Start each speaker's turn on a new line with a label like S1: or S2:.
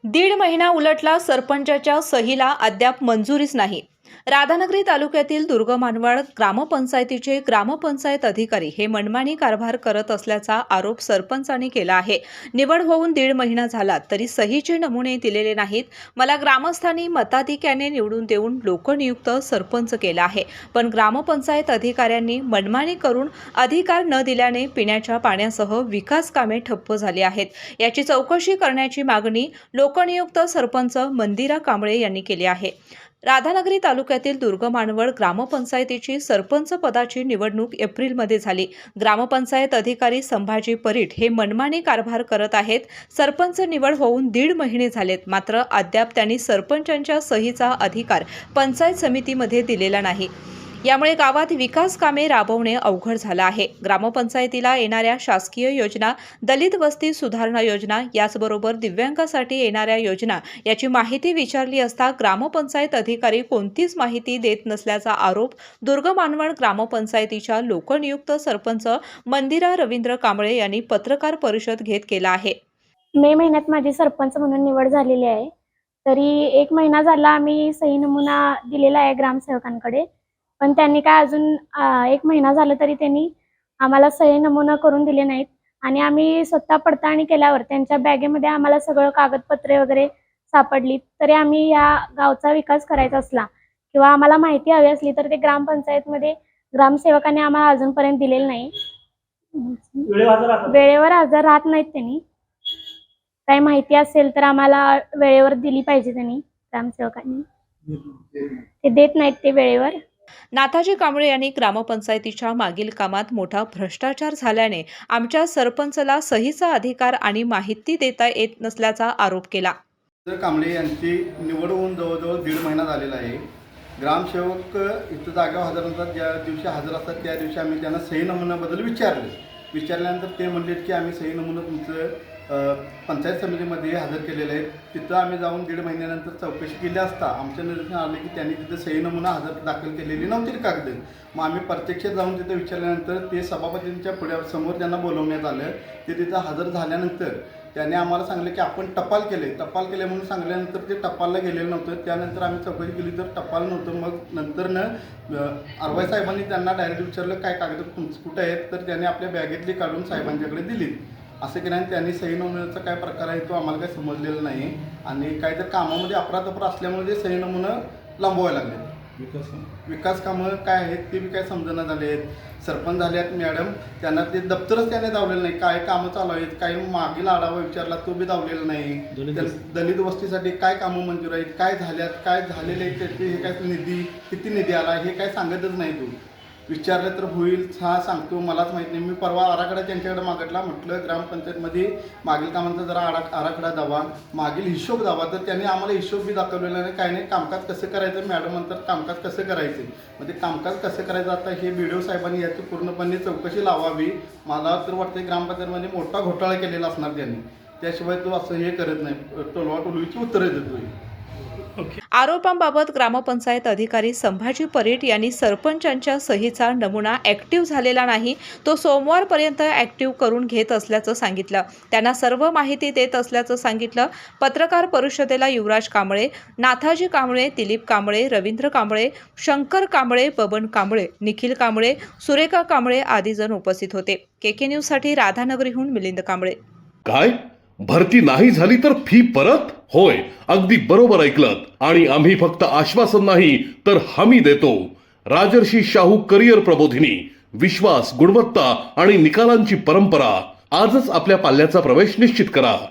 S1: दीड महिना उलटला, सरपंचाच्या सहीला अद्याप मंजुरीच नाही. राधानगरी तालुक्यातील दुर्गमानवाड ग्रामपंचायतीचे ग्रामपंचायत अधिकारी हे मनमानी कारभार करत असल्याचा आरोप सरपंचांनी केला आहे. निवड होऊन दीड महिना झाला तरी सहीचे नमुने दिलेले नाहीत. मला ग्रामस्थांनी मताधिक्याने निवडून देऊन लोकनियुक्त सरपंच केला आहे, पण ग्रामपंचायत अधिकाऱ्यांनी मनमानी करून अधिकार न दिल्याने पिण्याच्या पाण्यासह विकास कामे ठप्प झाली आहेत. याची चौकशी करण्याची मागणी लोकनियुक्त सरपंच मंदिरा कांबळे यांनी केली आहे. राधानगरी तालुक्यातील दुर्गमानवड ग्रामपंचायतीची सरपंच पदाची निवडणूक एप्रिलमध्ये झाली. ग्रामपंचायत अधिकारी संभाजी परीट हे मनमानी कारभार करत आहेत. सरपंच निवड होऊन दीड महिने झालेत, मात्र अद्याप त्यांनी सरपंचांच्या सहीचा अधिकार पंचायत समितीमध्ये दिलेला नाही. यामुळे गावात विकास कामे राबवणे अवघड झालं आहे. ग्रामपंचायतीला येणाऱ्या शासकीय योजना, दलित वस्ती सुधारणा योजना, याचबरोबर दिव्यांगासाठी येणाऱ्या योजना याची माहिती विचारली असता ग्रामपंचायत अधिकारी कोणतीच माहिती देत नसल्याचा आरोप दुर्गमानवड ग्रामपंचायतीच्या लोकनियुक्त सरपंच मंदिरा रवींद्र कांबळे यांनी पत्रकार परिषद घेत केला आहे.
S2: मे महिन्यात माझी सरपंच म्हणून निवड झालेली आहे. तरी 1 महिना झाला आम्ही सही नमुना दिलेला आहे ग्रामसेवकांकडे, पण त्यांनी काय अजून 1 महिना झाला तरी त्यांनी आम्हाला सही नमुना करून दिले नाहीत. आणि आम्ही स्वतः पडताळणी केल्यावर त्यांच्या बॅगेमध्ये आम्हाला सगळं कागदपत्रे वगैरे सापडली. तरी आम्ही या गावचा विकास करायचा असला किंवा आम्हाला माहिती हवी असली तर ते ग्रामपंचायतमध्ये ग्रामसेवकांनी आम्हाला अजूनपर्यंत दिलेलं नाही. वेळेवर हजर राहत नाहीत. त्यांनी काही माहिती असेल तर आम्हाला वेळेवर दिली पाहिजे. त्यांनी ग्रामसेवकांनी ते देत नाहीत ते वेळेवर.
S1: नाथाजी कांबळे यांनी ग्रामपंचायतीच्या मागील कामात मोठा भ्रष्टाचार झाल्याने आमच्या सरपंचला सहीचा अधिकार आणि माहिती देता येत नसल्याचा आरोप केला.
S3: कांबळे यांची निवड होऊन जवळजवळ दीड महिना झालेला आहे. ग्रामसेवक इथं जागेवर हजर नसतात. ज्या दिवशी हजर असतात त्या दिवशी आम्ही त्यांना सही नमुन्याबद्दल विचारल्यानंतर ते म्हणले की आम्ही सही नमुना तुमचं पंचायत समितीमध्ये हजर केलेलं आहे. तिथं आम्ही जाऊन दीड महिन्यानंतर चौकशी केली असता आमच्या निदर्शनास आले की त्यांनी तिथं सही नमुना हजर दाखल केलेली नव्हती कागद. मग आम्ही प्रत्यक्ष जाऊन तिथं विचारल्यानंतर ते सभापतींच्या समोर त्यांना बोलवण्यात आलं. ते तिथं हजर झाल्यानंतर त्यांनी आम्हाला सांगितलं की आपण टपाल केले म्हणून सांगितल्यानंतर ते टपालला गेलेलं नव्हतं. त्यानंतर आम्ही चौकशी केली तर टपाल नव्हतं. मग नंतरनं आरवाई साहेबांनी त्यांना डायरेक्ट विचारलं काय कागद कुठं आहेत, तर त्यांनी आपल्या बॅगेतली काढून साहेबांच्याकडे दिली. असं केल्याने त्यांनी सही नमुन्याचा काय प्रकार आहे तो आम्हाला काही समजलेला नाही. आणि काहीतरी कामामध्ये अफरातफर असल्यामुळे ते सही नमुना लांबवायला लागले. विकास कामं काय आहेत ते बी काय समजणं झाले आहेत. सरपंच झाले आहेत मॅडम, त्यांना ते दप्तरच त्याने दावलेलं नाही. काय कामं चालू आहेत, काही मागील आढावा विचारला तो बी दावलेला नाही. दलित वस्तीसाठी काय कामं मंजूर आहेत, काय झाल्यात, काय झालेले आहेत, त्याचे हे काय निधी, किती निधी आला हे काय सांगतच नाही. तू विचारलं तर होईल हा सांगतो, मलाच माहीत नाही. मी परवा आराखडा त्यांच्याकडे मागितला. म्हटलं ग्रामपंचायतमध्ये मागील कामांचा जरा आराखडा द्यावा, मागील हिशोब द्यावा. तर त्यांनी आम्हाला हिशोब बी दाखवलेला नाही, काही नाही. कामकाज कसं करायचं मॅडम म्हणतात, कामकाज कसं करायचं म्हणजे कामकाज कसं करायचं. आता हे BDO साहेबांनी याची पूर्णपणे चौकशी लावावी. मला तर वाटतं ग्रामपंचायतमध्ये मोठा घोटाळा केलेला असणार त्यांनी, त्याशिवाय तो असं हे करत नाही, टोलवाटोलवीची उत्तरं देतोय.
S1: आरोपांबाबत ग्रामपंचायत अधिकारी संभाजी परीट यांनी सरपंचांच्या सहीचा नमुना ॲक्टिव्ह झालेला नाही, तो सोमवारपर्यंत ॲक्टिव्ह करून घेत असल्याचं सांगितलं. त्यांना सर्व माहिती देत असल्याचं सांगितलं. पत्रकार परिषदेला युवराज कांबळे, नाथाजी कांबळे, दिलीप कांबळे, रवींद्र कांबळे, शंकर कांबळे, बबन कांबळे, निखिल कांबळे, सुरेखा कांबळे आदी जण उपस्थित होते. KK न्यूजसाठी राधानगरीहून मिलिंद कांबळे.
S4: काय भरती नाही झाली तर फी परत? होय, अगदी बरोबर ऐकलत. आणि आम्ही फक्त आश्वासन नाही तर हमी देतो. राजर्षी शाहू करिअर प्रबोधिनी, विश्वास, गुणवत्ता आणि निकालांची परंपरा. आजच आपल्या पाल्याचा प्रवेश निश्चित करा.